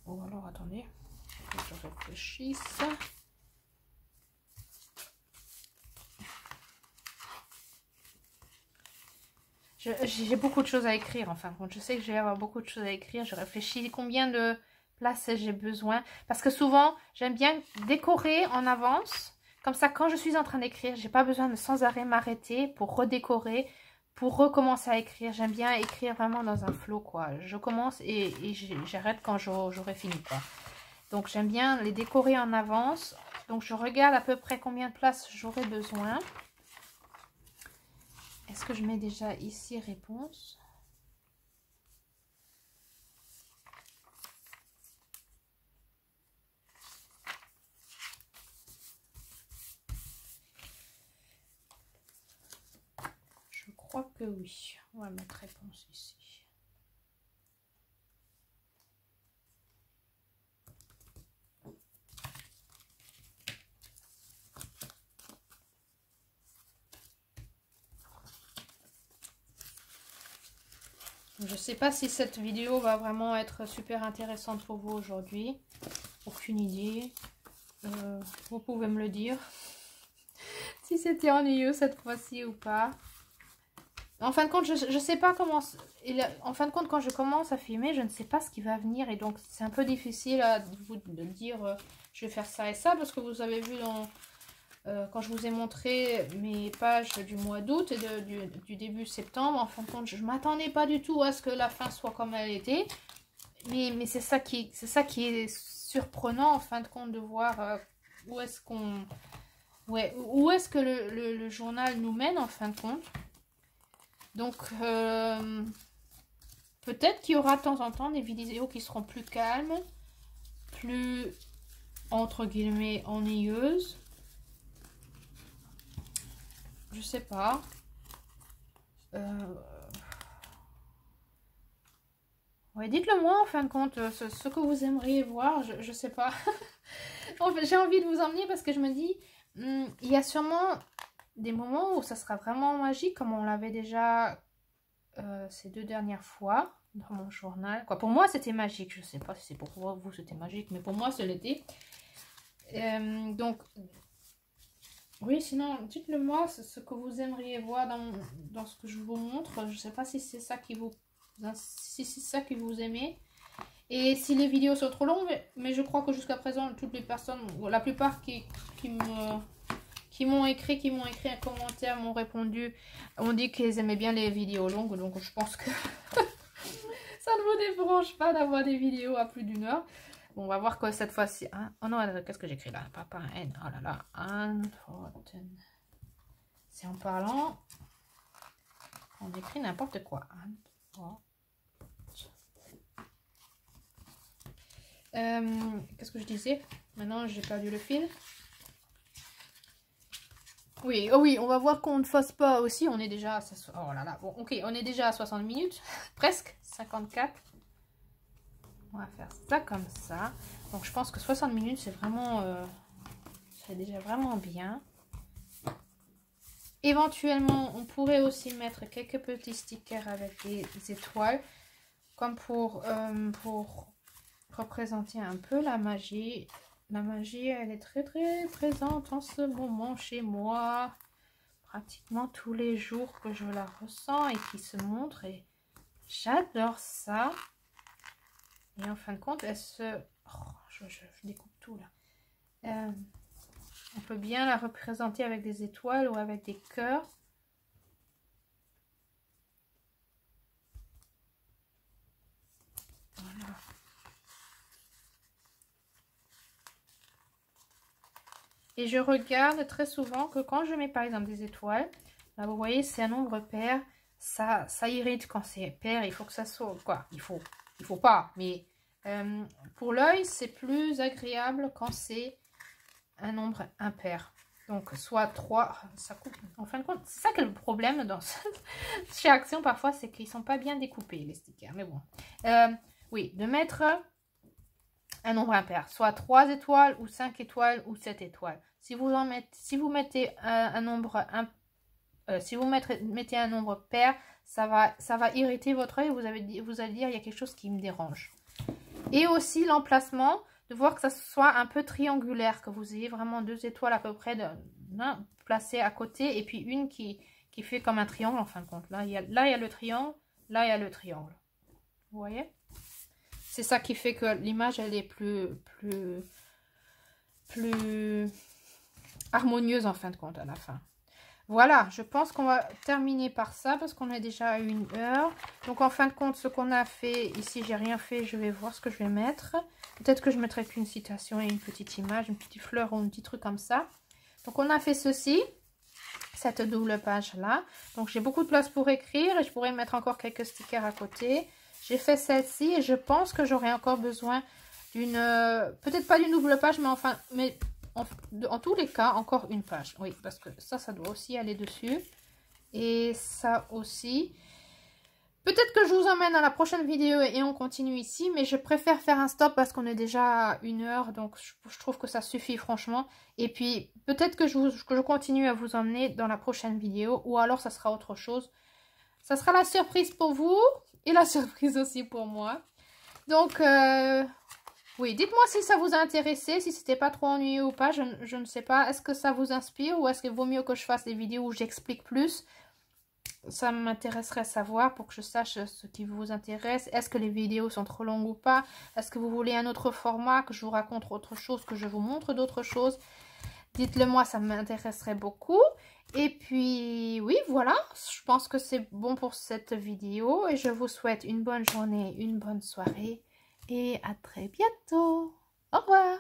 Oh, alors, attendez. Il faut que je réfléchisse. J'ai beaucoup de choses à écrire, en fin de compte. Je sais que je vais avoir beaucoup de choses à écrire. Je réfléchis combien de place j'ai besoin. Parce que souvent, j'aime bien décorer en avance. Comme ça, quand je suis en train d'écrire, j'ai pas besoin de sans arrêt m'arrêter pour redécorer, pour recommencer à écrire. J'aime bien écrire vraiment dans un flow, quoi. Je commence et j'arrête quand j'aurai fini, quoi. Donc, j'aime bien les décorer en avance. Donc, je regarde à peu près combien de place j'aurai besoin. Est-ce que je mets déjà ici réponse? Je crois que oui. On va mettre réponse ici. Je ne sais pas si cette vidéo va vraiment être super intéressante pour vous aujourd'hui. Aucune idée. Vous pouvez me le dire. Si c'était ennuyeux cette fois-ci ou pas. En fin de compte, je ne sais pas comment... En fin de compte, quand je commence à filmer, je ne sais pas ce qui va venir. Et donc, c'est un peu difficile de dire je vais faire ça et ça. Parce que vous avez vu quand je vous ai montré mes pages du mois d'août et du début septembre, en fin de compte, je ne m'attendais pas du tout à ce que la fin soit comme elle était. Mais c'est ça qui est surprenant, en fin de compte, de voir où est-ce qu'on... Ouais, où est-ce que le journal nous mène, en fin de compte. Donc, peut-être qu'il y aura de temps en temps des vidéos qui seront plus calmes, plus, entre guillemets, ennuyeuses. Je sais pas. Ouais, dites-le moi en fin de compte, ce que vous aimeriez voir, je sais pas. En fait, j'ai envie de vous emmener parce que je me dis, il y a sûrement des moments où ça sera vraiment magique, comme on l'avait déjà ces 2 dernières fois dans mon journal. Quoi, pour moi, c'était magique. Je sais pas si c'est pour vous, c'était magique, mais pour moi, ce l'était. Donc... Oui, sinon, dites-le moi, ce que vous aimeriez voir dans ce que je vous montre. Je ne sais pas si c'est ça qui vous aimez. Et si les vidéos sont trop longues, mais je crois que jusqu'à présent, toutes les personnes, la plupart qui m'ont écrit un commentaire, m'ont répondu, ont dit qu'ils aimaient bien les vidéos longues. Donc je pense que ça ne vous dérange pas d'avoir des vidéos à plus d'1 heure. Bon, on va voir quoi cette fois-ci. Hein. Oh non, qu'est-ce que j'écris là? Papa N. Oh là là. Unfortunate. C'est en parlant. On écrit n'importe quoi. Qu'est-ce que je disais? Maintenant, j'ai perdu le fil. Oui, oh oui, on va voir qu'on ne fasse pas aussi. On est déjà à... Oh là là. Bon, ok, on est déjà à 60 minutes. Presque. 54. On va faire ça comme ça. Donc je pense que 60 minutes, c'est vraiment... c'est déjà vraiment bien. Éventuellement, on pourrait aussi mettre quelques petits stickers avec des étoiles. Comme pour représenter un peu la magie. La magie, elle est très très présente en ce moment chez moi. Pratiquement tous les jours que je la ressens et qui se montre. Et j'adore ça. Et en fin de compte, elle se... Oh, je découpe tout là. On peut bien la représenter avec des étoiles ou avec des cœurs. Et je regarde très souvent que quand je mets par exemple des étoiles, là vous voyez c'est un nombre pair, ça irrite quand c'est pair, il faut que ça soit quoi, il faut pas, mais pour l'œil c'est plus agréable quand c'est un nombre impair. Donc soit 3, ça coupe, en fin de compte, c'est ça que le problème dans chez Action parfois, c'est qu'ils sont pas bien découpés les stickers, mais bon. Oui, de mettre un nombre impair, soit 3 étoiles ou 5 étoiles ou 7 étoiles. Si vous mettez un nombre si vous mettez un nombre pair, ça va irriter votre œil, vous allez dire il y a quelque chose qui me dérange. Et aussi l'emplacement, de voir que ça soit un peu triangulaire, que vous ayez vraiment 2 étoiles à peu près placées à côté et puis une qui fait comme un triangle en fin de compte. Là il y a le triangle, là il y a le triangle. Vous voyez? C'est ça qui fait que l'image, elle est plus harmonieuse en fin de compte à la fin. Voilà, je pense qu'on va terminer par ça parce qu'on est déjà à 1 heure. Donc en fin de compte, ce qu'on a fait ici, j'ai rien fait. Je vais voir ce que je vais mettre. Peut-être que je mettrai qu'une citation et une petite image, une petite fleur ou un petit truc comme ça. Donc on a fait ceci, cette double page là. Donc j'ai beaucoup de place pour écrire et je pourrais mettre encore quelques stickers à côté. J'ai fait celle-ci et je pense que j'aurai encore besoin d'une... peut-être pas d'une double page, mais enfin... Mais en tous les cas, encore une page. Oui, parce que ça doit aussi aller dessus. Et ça aussi. Peut-être que je vous emmène à la prochaine vidéo et on continue ici. Mais je préfère faire un stop parce qu'on est déjà à 1 heure. Donc je trouve que ça suffit franchement. Et puis peut-être que je continue à vous emmener dans la prochaine vidéo. Ou alors ça sera autre chose. Ça sera la surprise pour vous. Et la surprise aussi pour moi. Donc, oui, dites-moi si ça vous a intéressé, si c'était pas trop ennuyeux ou pas, je ne sais pas. Est-ce que ça vous inspire ou est-ce qu'il vaut mieux que je fasse des vidéos où j'explique plus? Ça m'intéresserait à savoir pour que je sache ce qui vous intéresse. Est-ce que les vidéos sont trop longues ou pas? Est-ce que vous voulez un autre format, que je vous raconte autre chose, que je vous montre d'autres choses? Dites-le moi, ça m'intéresserait beaucoup. Et puis, oui, voilà, je pense que c'est bon pour cette vidéo. Et je vous souhaite une bonne journée, une bonne soirée. Et à très bientôt. Au revoir.